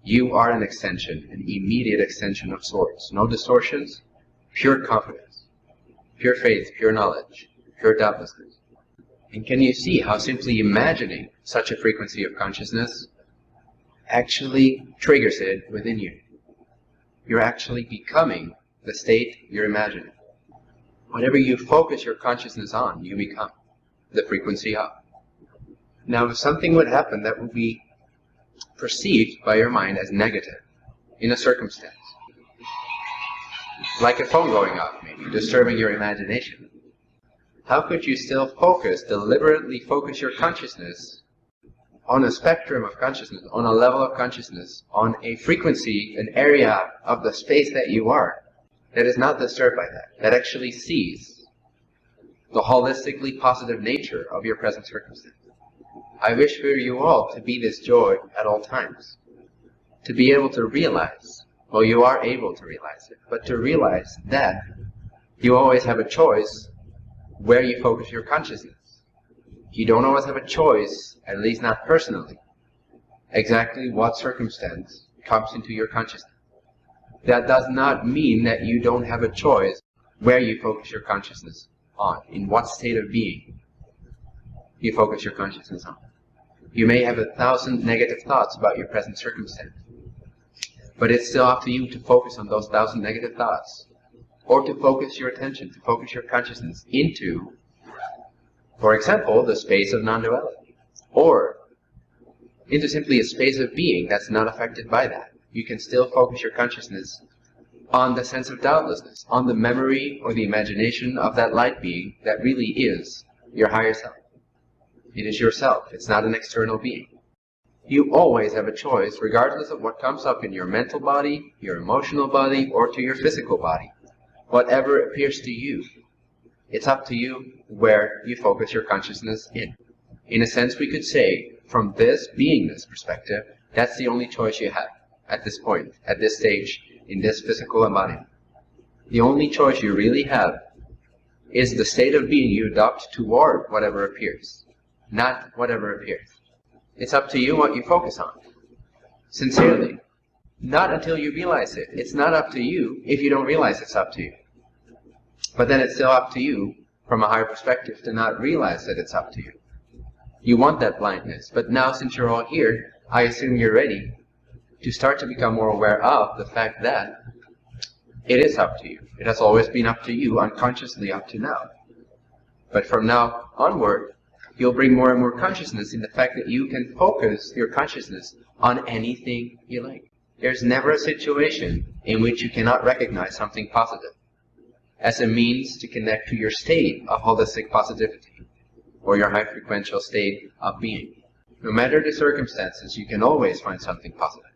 You are an extension, an immediate extension of sorts. No distortions, pure confidence, pure faith, pure knowledge, pure doubtlessness. And can you see how simply imagining such a frequency of consciousness actually triggers it within you? You're actually becoming the state you're imagining. Whatever you focus your consciousness on, you become the frequency of. Now, if something would happen that would be perceived by your mind as negative in a circumstance, like a phone going off maybe, disturbing your imagination, how could you still deliberately focus your consciousness on a spectrum of consciousness, on a level of consciousness, on a frequency, an area of the space that you are, that is not disturbed by that actually sees the holistically positive nature of your present circumstance? I wish for you all to be this joy at all times, to be able to realize, well, you are able to realize it, but to realize that you always have a choice where you focus your consciousness. You don't always have a choice, at least not personally, exactly what circumstance comes into your consciousness. That does not mean that you don't have a choice where you focus your consciousness on, in what state of being you focus your consciousness on. You may have 1,000 negative thoughts about your present circumstance, but it's still up to you to focus on those 1,000 negative thoughts, or to focus your attention, to focus your consciousness into, for example, the space of non-duality, or into simply a space of being that's not affected by that. You can still focus your consciousness on the sense of doubtlessness, on the memory or the imagination of that light being that really is your higher self. It is yourself. It's not an external being. You always have a choice, regardless of what comes up in your mental body, your emotional body, or to your physical body. Whatever appears to you, it's up to you where you focus your consciousness in. In a sense, we could say, from this beingness perspective, that's the only choice you have at this point, at this stage, in this physical embodiment. The only choice you really have is the state of being you adopt toward whatever appears, not whatever appears. It's up to you what you focus on. Sincerely. Not until you realize it. It's not up to you if you don't realize it's up to you. But then it's still up to you, from a higher perspective, to not realize that it's up to you. You want that blindness, but now since you're all here, I assume you're ready to start to become more aware of the fact that it is up to you. It has always been up to you, unconsciously up to now. But from now onward, you'll bring more and more consciousness in the fact that you can focus your consciousness on anything you like. There's never a situation in which you cannot recognize something positive as a means to connect to your state of holistic positivity, or your high frequential state of being. No matter the circumstances, you can always find something positive.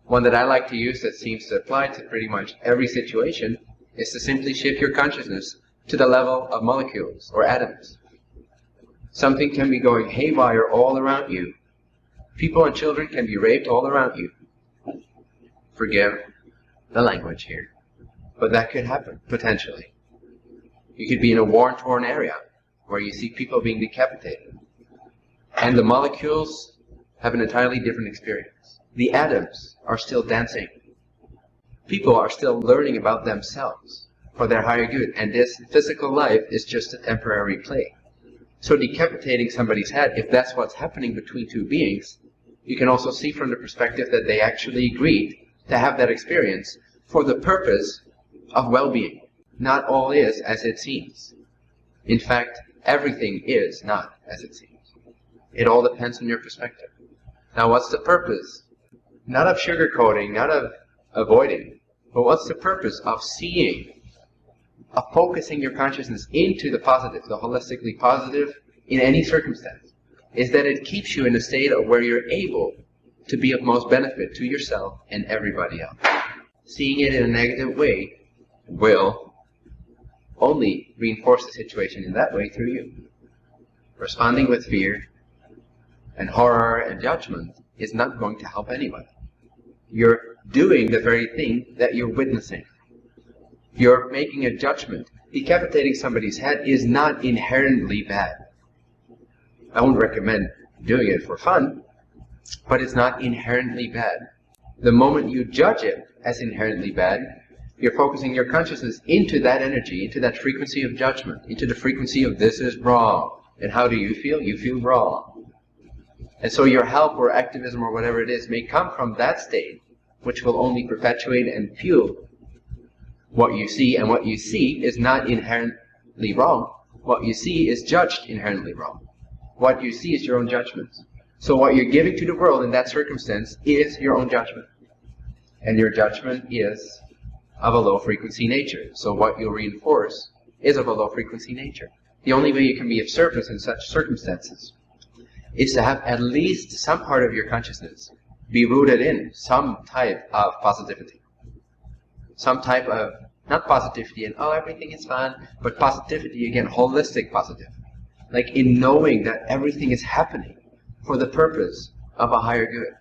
One that I like to use that seems to apply to pretty much every situation is to simply shift your consciousness to the level of molecules or atoms. Something can be going haywire all around you. People and children can be raped all around you. Forgive the language here, but that could happen, potentially. You could be in a war-torn area where you see people being decapitated, and the molecules have an entirely different experience. The atoms are still dancing. People are still learning about themselves for their higher good, and this physical life is just a temporary play. So decapitating somebody's head, if that's what's happening between two beings, you can also see from the perspective that they actually agreed to have that experience for the purpose of well-being. Not all is as it seems. In fact, everything is not as it seems. It all depends on your perspective. Now, what's the purpose? Not of sugarcoating, not of avoiding, but what's the purpose of seeing, of focusing your consciousness into the positive, the holistically positive in any circumstance? Is that it keeps you in a state of where you're able to be of most benefit to yourself and everybody else. Seeing it in a negative way will only reinforce the situation in that way through you. Responding with fear and horror and judgment is not going to help anybody. You're doing the very thing that you're witnessing. You're making a judgment. Decapitating somebody's head is not inherently bad. I won't recommend doing it for fun, but it's not inherently bad. The moment you judge it as inherently bad, you're focusing your consciousness into that energy, into that frequency of judgment, into the frequency of this is wrong. And how do you feel? You feel wrong. And so your help or activism or whatever it is may come from that state, which will only perpetuate and fuel what you see. And what you see is not inherently wrong. What you see is judged inherently wrong. What you see is your own judgment. So what you're giving to the world in that circumstance is your own judgment. And your judgment is of a low frequency nature. So what you'll reinforce is of a low frequency nature. The only way you can be of service in such circumstances is to have at least some part of your consciousness be rooted in some type of positivity. Some type of, not positivity and, oh, everything is fine, but positivity, again, holistic positivity. Like in knowing that everything is happening for the purpose of a higher good.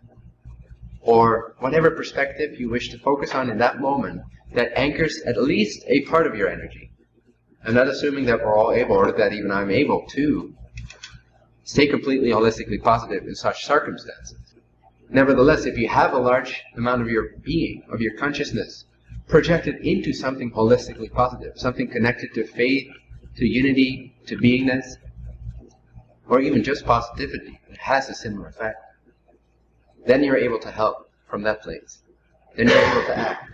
Or whatever perspective you wish to focus on in that moment that anchors at least a part of your energy. I'm not assuming that we're all able, or that even I'm able to stay completely holistically positive in such circumstances. Nevertheless, if you have a large amount of your being, of your consciousness, projected into something holistically positive, something connected to faith, to unity, to beingness, or even just positivity, it has a similar effect. Then you're able to help from that place. Then you're able to act.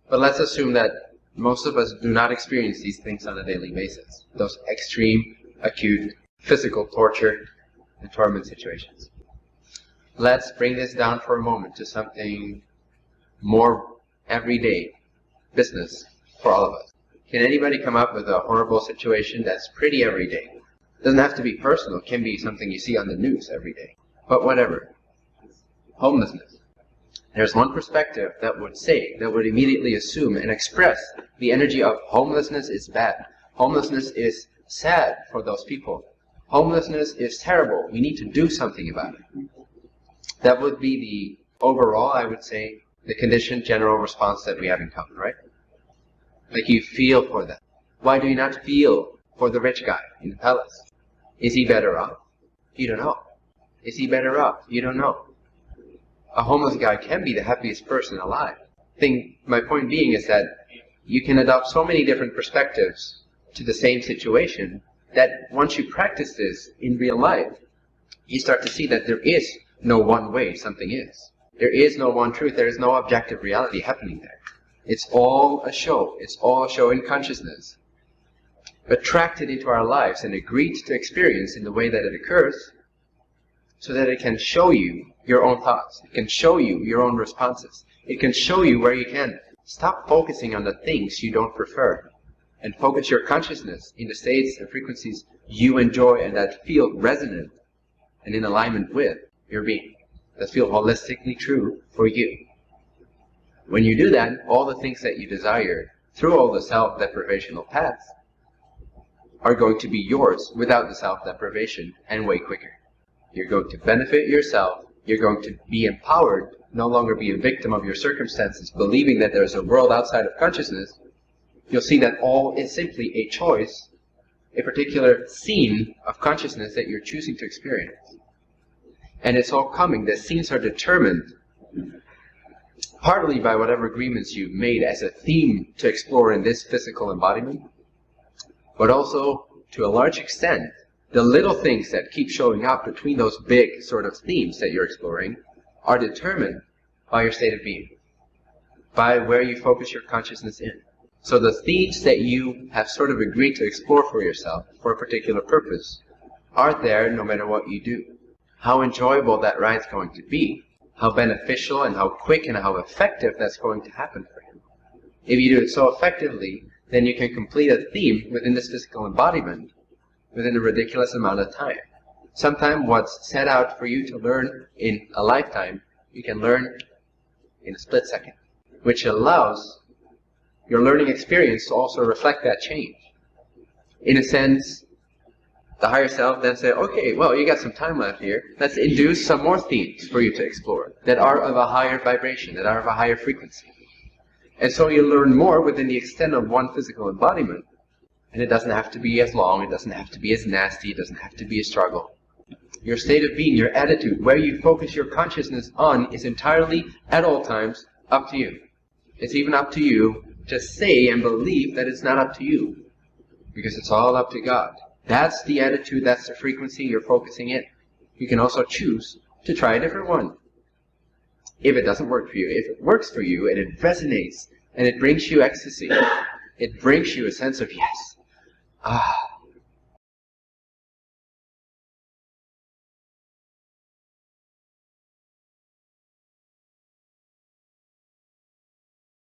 But let's assume that most of us do not experience these things on a daily basis. Those extreme, acute, physical torture and torment situations. Let's bring this down for a moment to something more everyday business for all of us. Can anybody come up with a horrible situation that's pretty everyday? It doesn't have to be personal. It can be something you see on the news every day. But whatever. Homelessness. There's one perspective that would immediately assume and express the energy of homelessness is bad. Homelessness is sad for those people. Homelessness is terrible. We need to do something about it. That would be the overall, I would say, the conditioned general response that we have in common, right? Like you feel for them. Why do you not feel for the rich guy in the palace? Is he better off? You don't know. Is he better off? You don't know. A homeless guy can be the happiest person alive. My point being is that you can adopt so many different perspectives to the same situation that once you practice this in real life, you start to see that there is no one way something is. There is no one truth. There is no objective reality happening there. It's all a show. It's all a show in consciousness. Attracted into our lives and agreed to experience in the way that it occurs, so that it can show you your own thoughts. It can show you your own responses. It can show you where you can stop focusing on the things you don't prefer and focus your consciousness in the states and frequencies you enjoy and that feel resonant and in alignment with your being, that feel holistically true for you. When you do that, all the things that you desire through all the self-deprivational paths are going to be yours without the self-deprivation and way quicker. You're going to benefit yourself. You're going to be empowered, no longer be a victim of your circumstances, believing that there's a world outside of consciousness. You'll see that all is simply a choice, a particular scene of consciousness that you're choosing to experience. And it's all coming. The scenes are determined partly by whatever agreements you've made as a theme to explore in this physical embodiment, but also, to a large extent, the little things that keep showing up between those big sort of themes that you're exploring are determined by your state of being, by where you focus your consciousness in. So the themes that you have sort of agreed to explore for yourself for a particular purpose are there no matter what you do. How enjoyable that ride's going to be, how beneficial and how quick and how effective that's going to happen for you. If you do it so effectively, then you can complete a theme within this physical embodiment within a ridiculous amount of time. Sometimes what's set out for you to learn in a lifetime, you can learn in a split second, which allows your learning experience to also reflect that change. In a sense, the higher self then say, okay, well, you got some time left here. Let's induce some more themes for you to explore that are of a higher vibration, that are of a higher frequency. And so you learn more within the extent of one physical embodiment. And it doesn't have to be as long, it doesn't have to be as nasty, it doesn't have to be a struggle. Your state of being, your attitude, where you focus your consciousness on is entirely, at all times, up to you. It's even up to you to say and believe that it's not up to you, because it's all up to God. That's the attitude, that's the frequency you're focusing in. You can also choose to try a different one. If it doesn't work for you, if it works for you and it resonates and it brings you ecstasy, it brings you a sense of yes.